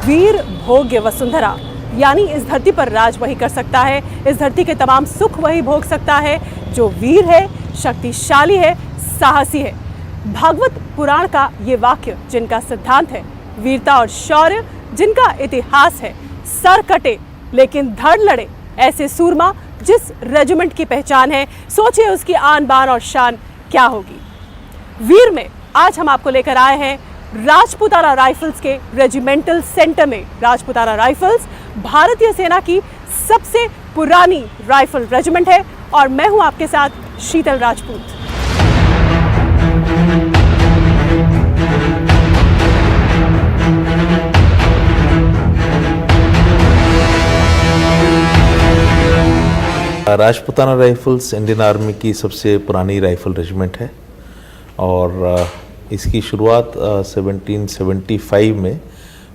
वीर भोग्य वसुंधरा, यानी इस धरती पर राज वही कर सकता है, इस धरती के तमाम सुख वही भोग सकता है जो वीर है, शक्तिशाली है, साहसी है। भागवत पुराण का ये वाक्य जिनका सिद्धांत है, वीरता और शौर्य जिनका इतिहास है, सर कटे लेकिन धड़ लड़े ऐसे सूरमा जिस रेजिमेंट की पहचान है, सोचिए उसकी आन बान और शान क्या होगी। वीर में आज हम आपको लेकर आए हैं राजपूताना राइफल्स के रेजिमेंटल सेंटर में। राजपूताना राइफल्स भारतीय सेना की सबसे पुरानी राइफल रेजिमेंट है और मैं हूं आपके साथ Sheetal Rajput. Rajputana rifles Indian army की सबसे पुरानी राइफल रेजिमेंट है और इसकी शुरुआत 1775 में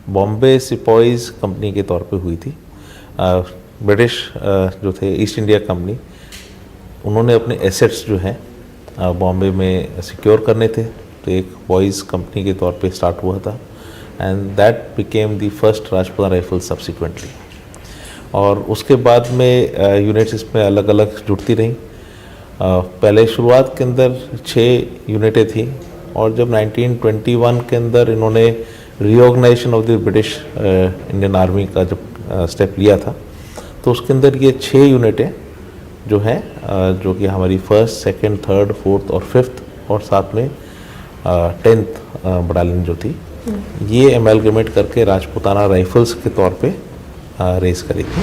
बॉम्बे सिपॉइज़ कंपनी के तौर पे हुई थी। ब्रिटिश जो थे ईस्ट इंडिया कंपनी, उन्होंने अपने एसेट्स जो हैं बॉम्बे में सिक्योर करने थे, तो एक बॉयज़ कंपनी के तौर पे स्टार्ट हुआ था and that became the first Rajputana rifle subsequently. और उसके बाद में यूनिट्स इसमें अलग अलग जुड़ती रहीं। पहले शुरुआत के अंदर 6 यूनिटें थी और जब 1921 के अंदर इन्होंने reorganisation of the British Indian army का जब स्टेप लिया था, तो उसके अंदर ये 6 यूनिटें जो हैं जो कि हमारी 1st, 2nd, 3rd, 4th और 5th और साथ में 10th बटालियन जो थी, ये एमलगमेट करके राजपूताना राइफल्स के तौर पे रेस करी थी।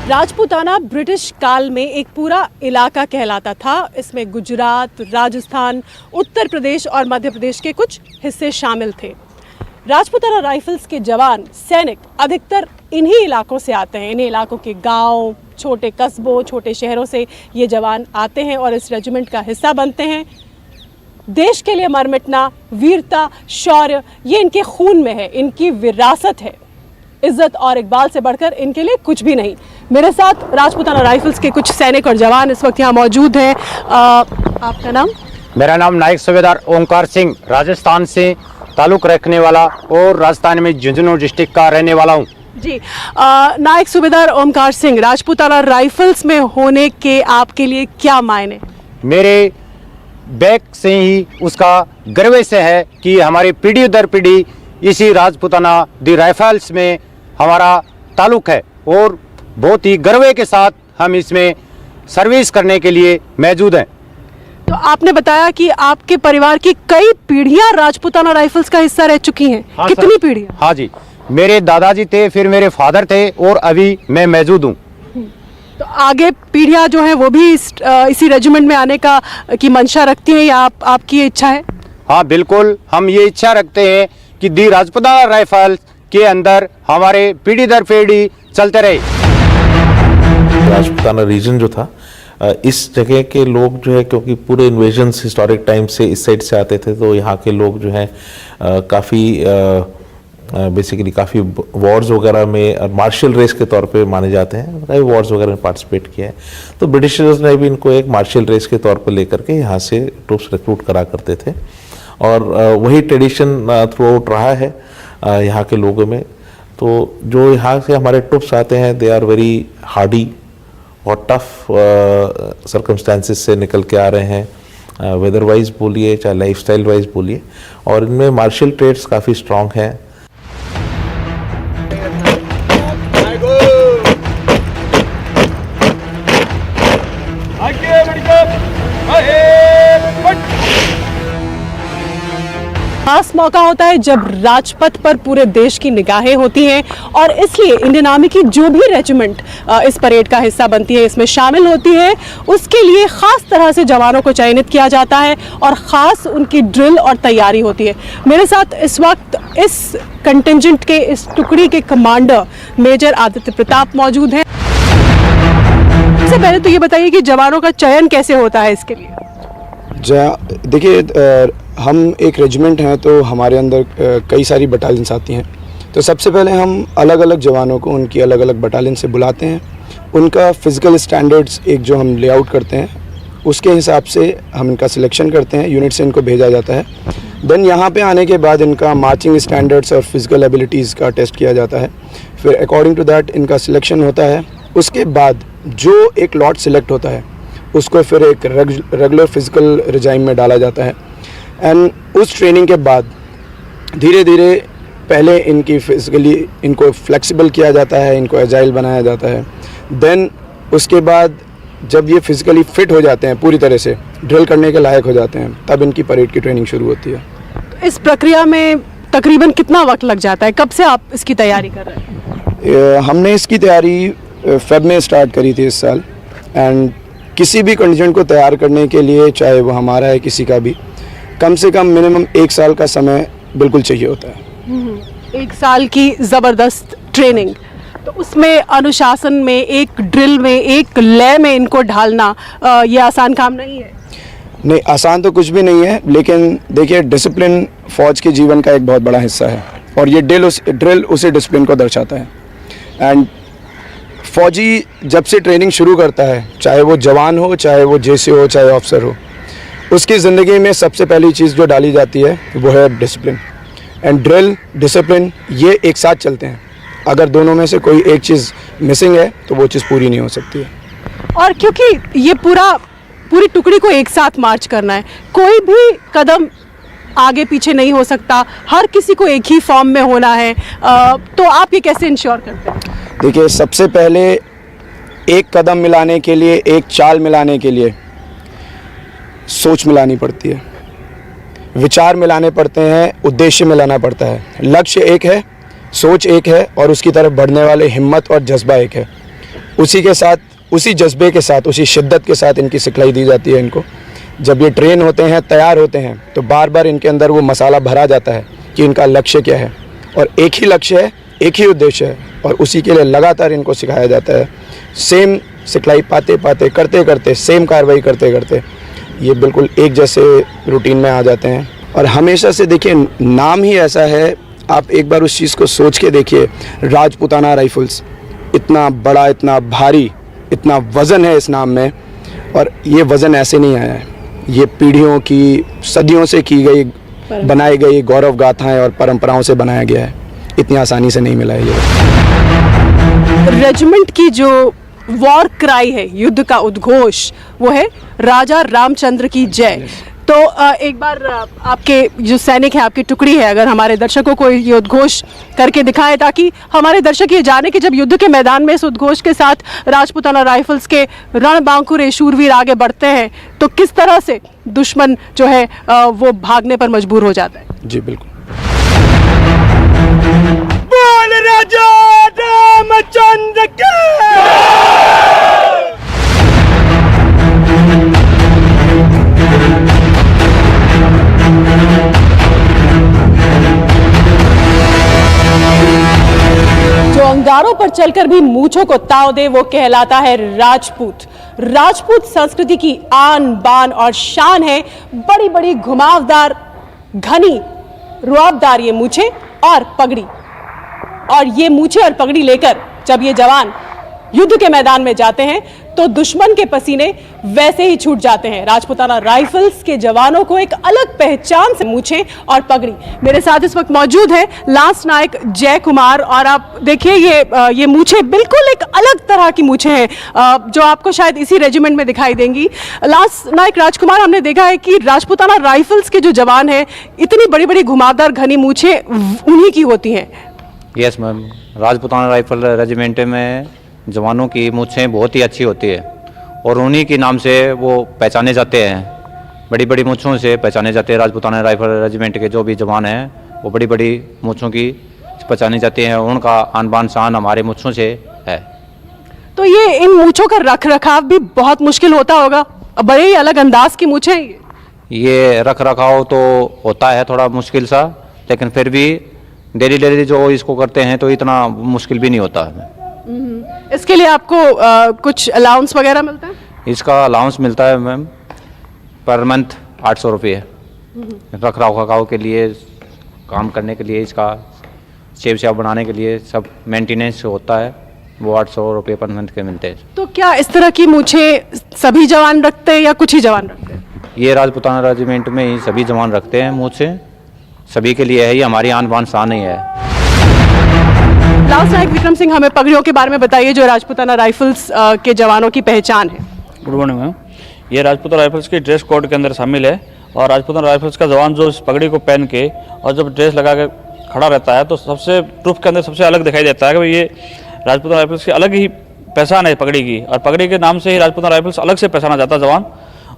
राजपूताना ब्रिटिश काल में एक पूरा इलाका कहलाता था। इसमें गुजरात, राजस्थान, उत्तर प्रदेश और मध्य प्रदेश के कुछ हिस्से शामिल थे। राजपूताना राइफल्स के जवान, सैनिक अधिकतर इन्हीं इलाकों से आते हैं। इन्हीं इलाकों के गांव, छोटे कस्बों, छोटे शहरों से ये जवान आते हैं और इस रेजिमेंट का हिस्सा बनते हैं। देश के लिए मर मिटना, वीरता, शौर्य, ये इनके खून में है, इनकी विरासत है। इज्जत और इकबाल से बढ़कर इनके लिए कुछ भी नहीं। मेरे साथ राजपूताना राइफल्स के कुछ सैनिक और जवान इस वक्त यहाँ मौजूद हैं। आपका नाम? मेरा नाम नायक सूबेदार ओमकार सिंह, राजस्थान से ताल्लुक रखने वाला और राजस्थान में झुंझुनू डिस्ट्रिक्ट का रहने वाला हूँ जी। नायक सूबेदार ओमकार सिंह, राजपूताना राइफल्स में होने के आपके लिए क्या मायने? मेरे बैक से ही उसका गर्व से है कि हमारी पीढ़ी दर पीढ़ी इसी राजपूताना दी राइफल्स में हमारा ताल्लुक है और बहुत ही गर्व के साथ हम इसमें सर्विस करने के लिए मौजूद हैं। तो आपने बताया कि आपके परिवार की कई पीढ़ियां राजपूताना राइफल्स का हिस्सा रह चुकी हैं। हाँ, कितनी पीढ़ियां? हाँ जी, मेरे दादाजी थे, फिर मेरे फादर थे और अभी मैं मौजूद हूँ। तो आगे पीढ़ियां जो हैं वो भी इसी रेजिमेंट में आने की मंशा रखती हैं या आपकी इच्छा है? हाँ बिल्कुल, हम ये इच्छा रखते हैं कि दी राजपूताना राइफल्स के अंदर हमारे पीढ़ी दर पीढ़ी चलते रहे। राजपूताना रीजन जो था, इस जगह के लोग जो है, क्योंकि पूरे इन्वेजन्स हिस्टोरिक टाइम से इस साइड से आते थे, तो यहाँ के लोग जो हैं काफ़ी बेसिकली काफ़ी वॉर्स वगैरह में मार्शल रेस के तौर पे माने जाते हैं। कई वॉर्स वगैरह में पार्टिसिपेट किया है, तो ब्रिटिशर्स ने भी इनको एक मार्शल रेस के तौर पे लेकर के यहाँ से ट्रूप्स रिक्रूट करा करते थे और वही ट्रेडिशन थ्रू आउट रहा है यहाँ के लोगों में। तो जो यहाँ से हमारे ट्रूप्स आते हैं, दे आर वेरी हार्डी और टफ सर्कमस्टेंसेस से निकल के आ रहे हैं, वेदर वाइज बोलिए चाहे लाइफस्टाइल वाइज बोलिए, और इनमें मार्शल ट्रेड्स काफ़ी स्ट्रॉन्ग हैं। खास मौका होता है जब राजपथ पर पूरे देश की निगाहें होती हैं और इसलिए इंडियन आर्मी की जो भी रेजिमेंट इस परेड का हिस्सा बनती है, इसमें शामिल होती है, उसके लिए खास तरह से जवानों को चयनित किया जाता है और ख़ास उनकी ड्रिल और तैयारी होती है। मेरे साथ इस वक्त इस कंटिंजेंट के, इस टुकड़ी के कमांडर मेजर आदित्य प्रताप मौजूद हैं। सबसे पहले तो ये बताइए कि जवानों का चयन कैसे होता है इसके लिए? देखिए, हम एक रेजिमेंट हैं तो हमारे अंदर कई सारी बटालियंस आती हैं। तो सबसे पहले हम अलग अलग जवानों को उनकी अलग अलग बटालियन से बुलाते हैं उनका फिज़िकल स्टैंडर्ड्स एक जो हम लेआउट करते हैं उसके हिसाब से हम इनका सिलेक्शन करते हैं, यूनिट से इनको भेजा जाता है। देन यहाँ पे आने के बाद इनका मार्चिंग स्टैंडर्ड्स और फिज़िकल एबिलिटीज़ का टेस्ट किया जाता है, फिर अकॉर्डिंग टू दैट इनका सिलेक्शन होता है। उसके बाद जो एक लॉट सिलेक्ट होता है उसको फिर एक रेगुलर फिज़िकल रिजाइम में डाला जाता है एंड उस ट्रेनिंग के बाद धीरे धीरे पहले इनकी फिज़िकली इनको फ्लेक्सिबल किया जाता है, इनको एजाइल बनाया जाता है। देन उसके बाद जब ये फिज़िकली फिट हो जाते हैं, पूरी तरह से ड्रिल करने के लायक हो जाते हैं, तब इनकी परेड की ट्रेनिंग शुरू होती है। इस प्रक्रिया में तकरीबन कितना वक्त लग जाता है? कब से आप इसकी तैयारी कर रहे हैं? हमने इसकी तैयारी फेब में स्टार्ट करी थी इस साल एंड किसी भी कंडीशन को तैयार करने के लिए, चाहे वो हमारा है किसी का भी, कम से कम मिनिमम 1 साल का समय बिल्कुल चाहिए होता है। 1 साल की ज़बरदस्त ट्रेनिंग, तो उसमें अनुशासन में, एक ड्रिल में, एक लय में इनको ढालना ये आसान काम नहीं है। नहीं, आसान तो कुछ भी नहीं है, लेकिन देखिए डिसिप्लिन फ़ौज के जीवन का एक बहुत बड़ा हिस्सा है और ये ड्रिल उसी डिसिप्लिन को दर्शाता है। एंड फ़ौजी जब से ट्रेनिंग शुरू करता है, चाहे वो जवान हो, चाहे वो जेसी हो, चाहे ऑफिसर हो, उसकी ज़िंदगी में सबसे पहली चीज़ जो डाली जाती है वो है डिसिप्लिन। एंड ड्रिल, डिसिप्लिन ये एक साथ चलते हैं। अगर दोनों में से कोई एक चीज़ मिसिंग है तो वो चीज़ पूरी नहीं हो सकती है। और क्योंकि ये पूरी टुकड़ी को एक साथ मार्च करना है, कोई भी कदम आगे पीछे नहीं हो सकता, हर किसी को एक ही फॉर्म में होना है, तो आप ये कैसे इंश्योर करते हैं? देखिए, सबसे पहले एक कदम मिलाने के लिए, एक चाल मिलाने के लिए सोच मिलानी पड़ती है, विचार मिलाने पड़ते हैं, उद्देश्य मिलाना पड़ता है। लक्ष्य एक है, सोच एक है और उसकी तरफ बढ़ने वाले हिम्मत और जज्बा एक है। उसी के साथ, उसी जज्बे के साथ, उसी शिद्दत के साथ इनकी सिखलाई दी जाती है इनको। जब ये ट्रेन होते हैं, तैयार होते हैं, तो बार बार इनके अंदर वो मसाला भरा जाता है कि इनका लक्ष्य क्या है और एक ही लक्ष्य है, एक ही उद्देश्य है और उसी के लिए लगातार इनको सिखाया जाता है। सेम सिखलाई पाते पाते, करते करते, सेम कार्रवाई करते करते ये बिल्कुल एक जैसे रूटीन में आ जाते हैं। और हमेशा से देखिए, नाम ही ऐसा है, आप एक बार उस चीज़ को सोच के देखिए, राजपूताना राइफल्स, इतना बड़ा, इतना भारी, इतना वज़न है इस नाम में और ये वज़न ऐसे नहीं आया है। ये पीढ़ियों की, सदियों से की गई, बनाई गई गौरव गाथाएं और परंपराओं से बनाया गया है। इतनी आसानी से नहीं मिला है ये। रेजिमेंट की जो वॉर क्राई है, युद्ध का उद्घोष, वो है राजा रामचंद्र की जय। तो एक बार आपके जो सैनिक हैं, आपकी टुकड़ी है, अगर हमारे दर्शकों को ये उद्घोष करके दिखाए, ताकि हमारे दर्शक ये जाने कि जब युद्ध के मैदान में इस उद्घोष के साथ राजपूताना राइफल्स के रणबांकुरे शूरवीर आगे बढ़ते हैं तो किस तरह से दुश्मन जो है वो भागने पर मजबूर हो जाता है। जी बिल्कुल। बोल राजा रामचंद्र की। जो अंगारों पर चलकर भी मूंछों को ताव दे वो कहलाता है राजपूत। राजपूत संस्कृति की आन बान और शान है बड़ी बड़ी घुमावदार, घनी, रुआबदार ये मूछें और पगड़ी। और ये मूछें और पगड़ी लेकर जब ये जवान युद्ध के मैदान में जाते हैं तो दुश्मन के पसीने वैसे ही छूट जाते हैं। राजपूताना राइफल्स के जवानों को एक अलग पहचान से मूछें और पगड़ी। मेरे साथ इस वक्त मौजूद है लांस नायक जय कुमार और आप देखिए ये मूछें बिल्कुल एक अलग तरह की मूछें हैं जो आपको शायद इसी रेजिमेंट में दिखाई देंगी। लांस नायक राजकुमार, हमने देखा है कि राजपूताना राइफल्स के जो जवान हैं, इतनी बड़ी बड़ी घुमावदार घनी मूछें उन्हीं की होती हैं। Yes ma'am, Rajputana rifle regiment में जवानों की मूछें बहुत ही अच्छी होती है और उन्हीं के नाम से वो पहचाने जाते हैं। बड़ी बड़ी मूछों से पहचाने जाते हैं। राजपूताना राइफल रेजिमेंट के जो भी जवान हैं वो बड़ी बड़ी मूछों की पहचाने जाते हैं। उनका आन बान शान हमारे मूछों से है। तो ये इन मूछों का रख रखाव भी बहुत मुश्किल होता होगा, बड़े ही अलग अंदाज की मूछें। ये रख रखाव तो होता है थोड़ा मुश्किल सा, लेकिन फिर भी डेली जो इसको करते हैं तो इतना मुश्किल भी नहीं होता है। इसके लिए आपको कुछ अलाउंस वगैरह मिलता है? इसका अलाउंस मिलता है मैम पर मंथ 800 रुपये। रख रखाव के लिए, काम करने के लिए, इसका शेप बनाने के लिए सब मेंटेनेंस होता है वो 800 रुपये पर मंथ के मिलते हैं। तो क्या इस तरह की मूछे सभी जवान रखते हैं या कुछ ही जवान रखते हैं? ये राजपूताना रेजिमेंट में ही सभी जवान रखते हैं मूछे, सभी के लिए है, ये हमारी आन बान शान ही है। लास्ट नायक विक्रम सिंह, हमें पगड़ियों के बारे में बताइए जो राजपूताना राइफल्स के जवानों की पहचान है। Good morning ma'am. ये राजपूताना राइफल्स की ड्रेस कोड के अंदर शामिल है और राजपूताना राइफल्स का जवान जो इस पगड़ी को पहन के और जब ड्रेस लगा के खड़ा रहता है तो सबसे ट्रूप के अंदर सबसे अलग दिखाई देता है कि भाई ये राजपूताना राइफल्स की अलग ही पहचान है पगड़ी की, और पगड़ी के नाम से ही राजपूताना राइफल्स अलग से पहचाना जाता है जवान,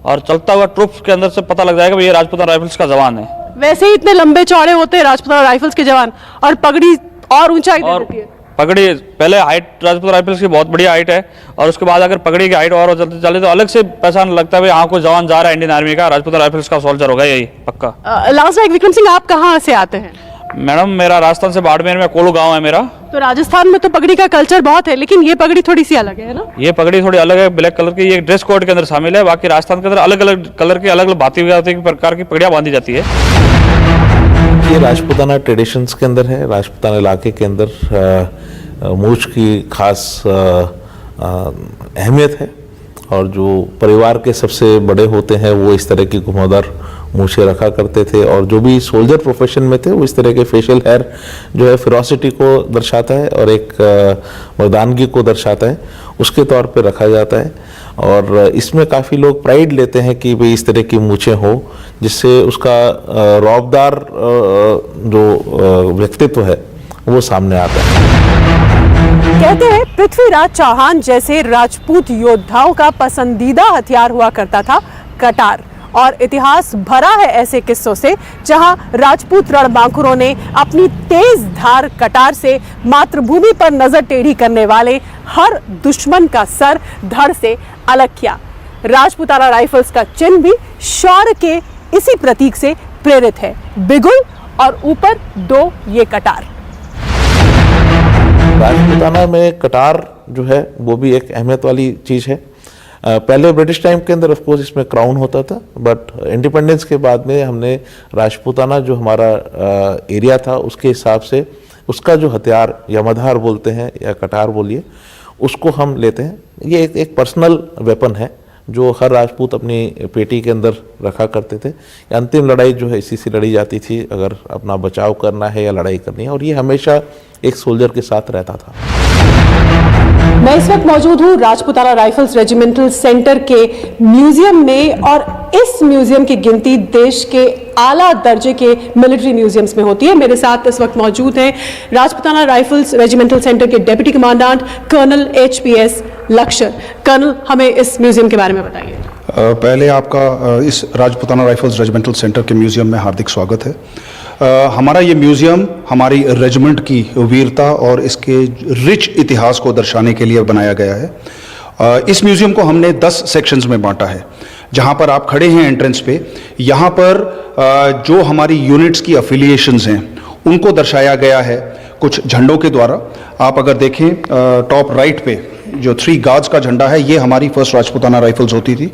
और चलता हुआ ट्रूप के अंदर से पता लग जाएगा भाई ये राजपूताना राइफल्स का जवान है। वैसे ही इतने लंबे चौड़े होते हैं राजपूताना राइफल्स के जवान, और पगड़ी और ऊंचाई दे और देती है। पगड़ी पहले हाइट राजपूताना राइफल्स की बहुत बढ़िया हाइट है, और उसके बाद अगर पगड़ी की हाइट और चलते चले तो अलग से पहचान लगता है भाई हाँ कोई जवान जा रहा है इंडियन आर्मी का, राजपूताना राइफल्स का सोल्जर होगा यही पक्का। लास्ट नायक विक्रम सिंह, आप कहाँ से आते हैं? मैडम मेरा राजस्थान से बाड़मेर में कोलू गांव है मेरा। तो राजस्थान में तो पगड़ी का कल्चर बहुत है, लेकिन ये पगड़ी थोड़ी सी अलग है ना? ये पगड़ी थोड़ी अलग है, ब्लैक कलर की, ये ड्रेस कोड के अंदर शामिल है। बाकी राजस्थान के अंदर अलग अलग कलर की अलग अलग भांति प्रकार की पगड़ियाँ बांधी जाती है। ये राजपूताना ट्रेडिशंस के अंदर है। राजपूताना इलाके के अंदर मूछ की खास अहमियत है, और जो परिवार के सबसे बड़े होते हैं वो इस तरह की घुमावदार मूछें रखा करते थे, और जो भी सोल्जर प्रोफेशन में थे वो इस तरह के फेशियल हेयर जो है फेरोसिटी को दर्शाता है और एक मर्दानगी को दर्शाता है, उसके तौर पे रखा जाता है। और इसमें काफ़ी लोग प्राइड लेते हैं कि भाई इस तरह की मूछें हो, जिससे उसका रौबदार जो व्यक्तित्व है वो सामने आता है। कहते हैं पृथ्वीराज चौहान जैसे राजपूत योद्धाओं का पसंदीदा हथियार हुआ करता था कटार, और इतिहास भरा है ऐसे किस्सों से जहां राजपूत रणबांकुरों ने अपनी तेज धार कटार से मातृभूमि पर नजर टेढ़ी करने वाले हर दुश्मन का सर धड़ से अलग किया। राजपूताना राइफल्स का चिन्ह भी शौर्य के इसी प्रतीक से प्रेरित है, बिगुल और ऊपर 2 ये कटार। राजपूताना में कटार जो है वो भी एक अहमियत वाली चीज़ है। पहले ब्रिटिश टाइम के अंदर ऑफ कोर्स इसमें क्राउन होता था, बट इंडिपेंडेंस के बाद में हमने राजपूताना जो हमारा एरिया था उसके हिसाब से उसका जो हथियार या मधार बोलते हैं या कटार बोलिए, उसको हम लेते हैं। ये एक पर्सनल वेपन है जो हर राजपूत अपनी पेटी के अंदर रखा करते थे। अंतिम लड़ाई जो है इसी से लड़ी जाती थी, अगर अपना बचाव करना है या लड़ाई करनी है, और ये हमेशा एक सोल्जर के साथ रहता था। मैं इस वक्त मौजूद हूँ राजपूताना राइफल्स रेजिमेंटल सेंटर के म्यूजियम में, और इस म्यूजियम की गिनती देश के आला दर्जे के मिलिट्री म्यूजियम्स में होती है। मेरे साथ इस वक्त मौजूद हैं राजपूताना राइफल्स रेजिमेंटल सेंटर के डेप्यूटी कमांडेंट कर्नल HPS लक्ष्य। कर्नल, हमें इस म्यूजियम के बारे में बताइए। पहले आपका इस राजपूताना राइफल्स रेजिमेंटल सेंटर के म्यूजियम में हार्दिक स्वागत है। हमारा ये म्यूजियम हमारी रेजिमेंट की वीरता और इसके रिच इतिहास को दर्शाने के लिए बनाया गया है। इस म्यूजियम को हमने 10 सेक्शंस में बांटा है। जहाँ पर आप खड़े हैं एंट्रेंस पे, यहाँ पर जो हमारी यूनिट्स की अफिलिएशंस हैं उनको दर्शाया गया है कुछ झंडों के द्वारा। आप अगर देखें टॉप राइट पे जो 3 गार्ड्स का झंडा है, ये हमारी फर्स्ट राजपूताना राइफल्स होती थी,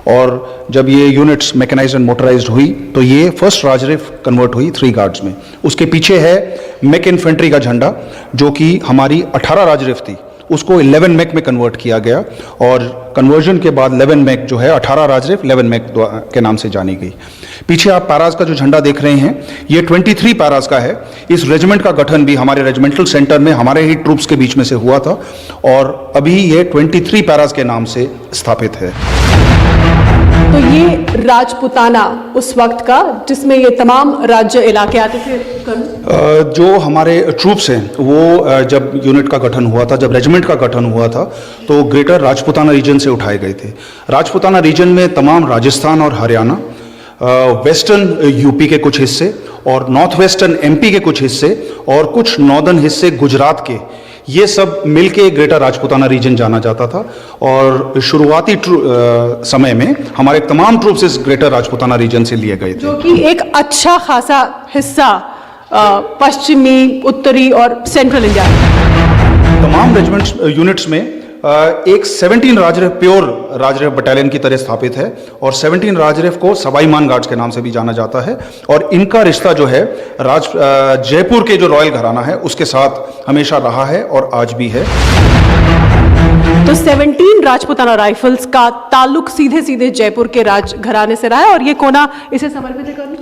और जब ये यूनिट्स मैकेनाइज्ड एंड मोटराइज्ड हुई तो ये फर्स्ट राजरिफ कन्वर्ट हुई 3 गार्ड्स में। उसके पीछे है मैक इन्फेंट्री का झंडा जो कि हमारी 18 राजरिफ थी, उसको 11 मैक में कन्वर्ट किया गया, और कन्वर्जन के बाद 11 मैक जो है 18 राजरिफ 11 मैक के नाम से जानी गई। पीछे आप पैराज का जो झंडा देख रहे हैं ये 23 पैराज का है। इस रेजिमेंट का गठन भी हमारे रेजिमेंटल सेंटर में हमारे ही ट्रूप्स के बीच में से हुआ था, और अभी ये 23 पैराज के नाम से स्थापित है। तो ये राजपूताना उस वक्त का जिसमें ये तमाम राज्य इलाके आते थे। जो हमारे ट्रूप्स हैं वो जब यूनिट का गठन हुआ था, जब रेजिमेंट का गठन हुआ था, तो ग्रेटर राजपूताना रीजन से उठाए गए थे। राजपूताना रीजन में तमाम राजस्थान और हरियाणा, वेस्टर्न यूपी के कुछ हिस्से और नॉर्थ वेस्टर्न MP के कुछ हिस्से और कुछ नॉर्दर्न हिस्से गुजरात के, ये सब मिलके ग्रेटर राजपूताना रीजन जाना जाता था। और शुरुआती समय में हमारे तमाम ट्रूप्स इस ग्रेटर राजपूताना रीजन से लिए गए थे, जो कि एक अच्छा खासा हिस्सा पश्चिमी, उत्तरी और सेंट्रल इंडिया। तमाम रेजिमेंट्स यूनिट्स में एक 17 राजरफ प्योर राजरफ बटालियन की तरह स्थापित है और 17 राजरफ को सवाई मान गार्ड्स के नाम से भी जाना जाता है और इनका रिश्ता जो है जयपुर के जो रॉयल घराना है उसके साथ हमेशा रहा है और आज भी है। तो 17 राजपूताना राइफल्स का ताल्लुक सीधे सीधे जयपुर के राज घराने से रहा है और ये कोना इसे समर्पित है कर्नल?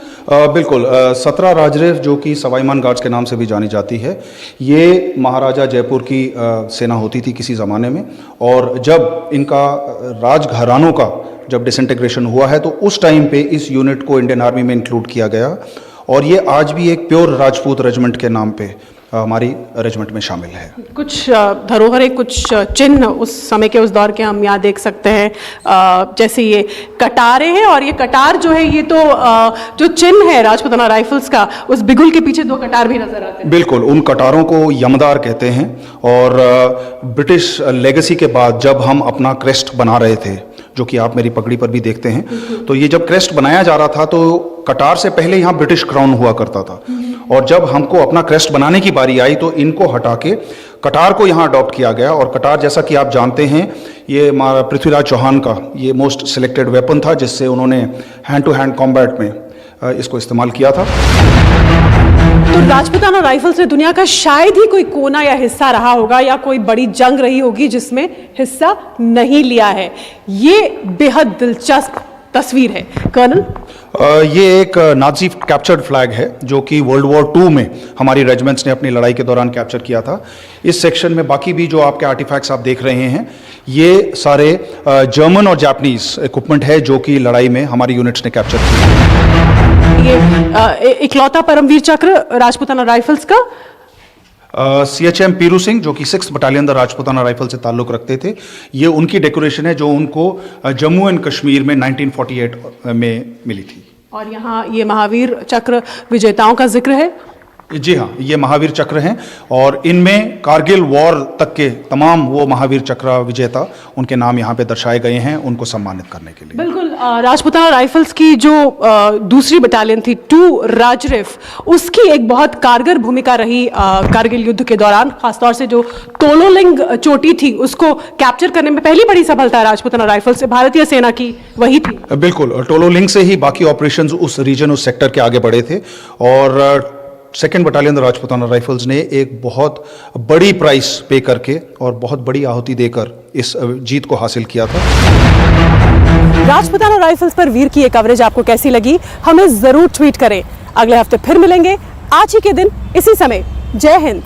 बिल्कुल 17 राजरफ जो कि सवाईमान गार्ड्स के नाम से भी जानी जाती है, ये महाराजा जयपुर की सेना होती थी किसी ज़माने में और जब इनका राजघरानों का जब डिसइंटीग्रेशन हुआ है तो उस टाइम पे इस यूनिट को इंडियन आर्मी में इंक्लूड किया गया और ये आज भी एक प्योर राजपूत रेजिमेंट के नाम पे हमारी रेजिमेंट में शामिल है। कुछ धरोहरें, कुछ चिन्ह उस समय के, उस दौर के हम यहाँ देख सकते हैं, जैसे ये कटारे हैं और ये कटार जो है ये तो जो चिन्ह है राजपूताना राइफल्स का, उस बिगुल के पीछे 2 कटार भी नजर आते हैं। बिल्कुल, उन कटारों को यमदार कहते हैं और ब्रिटिश लेगेसी के बाद जब हम अपना क्रेस्ट बना रहे थे, जो कि आप मेरी पगड़ी पर भी देखते हैं, तो ये जब क्रेस्ट बनाया जा रहा था तो कटार से पहले यहाँ ब्रिटिश क्राउन हुआ करता था और जब हमको अपना क्रेस्ट बनाने की बारी आई तो इनको हटा के कटार को यहाँ अडॉप्ट किया गया और कटार जैसा कि आप जानते हैं ये पृथ्वीराज चौहान का ये मोस्ट सिलेक्टेड वेपन था जिससे उन्होंने हैंड टू हैंड कॉम्बैट में इसको इस्तेमाल किया था। तो राजपूताना राइफल्स ने दुनिया का शायद ही कोई कोना या हिस्सा रहा होगा या कोई बड़ी जंग रही होगी जिसमें हिस्सा नहीं लिया है। ये बेहद दिलचस्प तस्वीर है कर्नल। ये एक नाजी कैप्चर्ड फ्लैग है जो कि वर्ल्ड वॉर 2 में हमारी रेजिमेंट्स ने अपनी लड़ाई के दौरान कैप्चर किया था। इस सेक्शन में बाकी भी जो आपके आर्टिफैक्ट्स आप देख रहे हैं ये सारे जर्मन और जापानीज इक्विपमेंट है जो कि लड़ाई में हमारी यूनिट्स ने कैप्चर किया। ये इकलौता परमवीर चक्र राजपूताना राइफल्स का CHM पीरू सिंह जो कि 6th battalion the Rajputana rifle से ताल्लुक रखते थे, ये उनकी डेकोरेशन है जो उनको जम्मू एंड कश्मीर में 1948 में मिली थी। और यहाँ ये महावीर चक्र विजेताओं का जिक्र है। जी हाँ, ये महावीर चक्र हैं और इनमें कारगिल वॉर तक के तमाम वो महावीर चक्र विजेता उनके नाम यहाँ पे दर्शाए गए हैं उनको सम्मानित करने के लिए। बिल्कुल, राजपूताना राइफल्स की जो दूसरी बटालियन थी 2 राजरिफ, उसकी एक बहुत कारगर भूमिका रही कारगिल युद्ध के दौरान, खासतौर से जो तोलोलिंग चोटी थी उसको कैप्चर करने में पहली बड़ी सफलता राजपूताना राइफल्स से भारतीय सेना की वही थी। बिल्कुल, टोलोलिंग से ही बाकी ऑपरेशंस उस रीजन, उस सेक्टर के आगे बढ़े थे और 2nd बटालियन राजपूताना राइफल्स ने एक बहुत बड़ी प्राइस पे करके और बहुत बड़ी आहुति देकर इस जीत को हासिल किया था। राजपूताना राइफल्स पर वीर की ये कवरेज आपको कैसी लगी, हमें जरूर ट्वीट करें। अगले हफ्ते फिर मिलेंगे आज ही के दिन इसी समय। जय हिंद।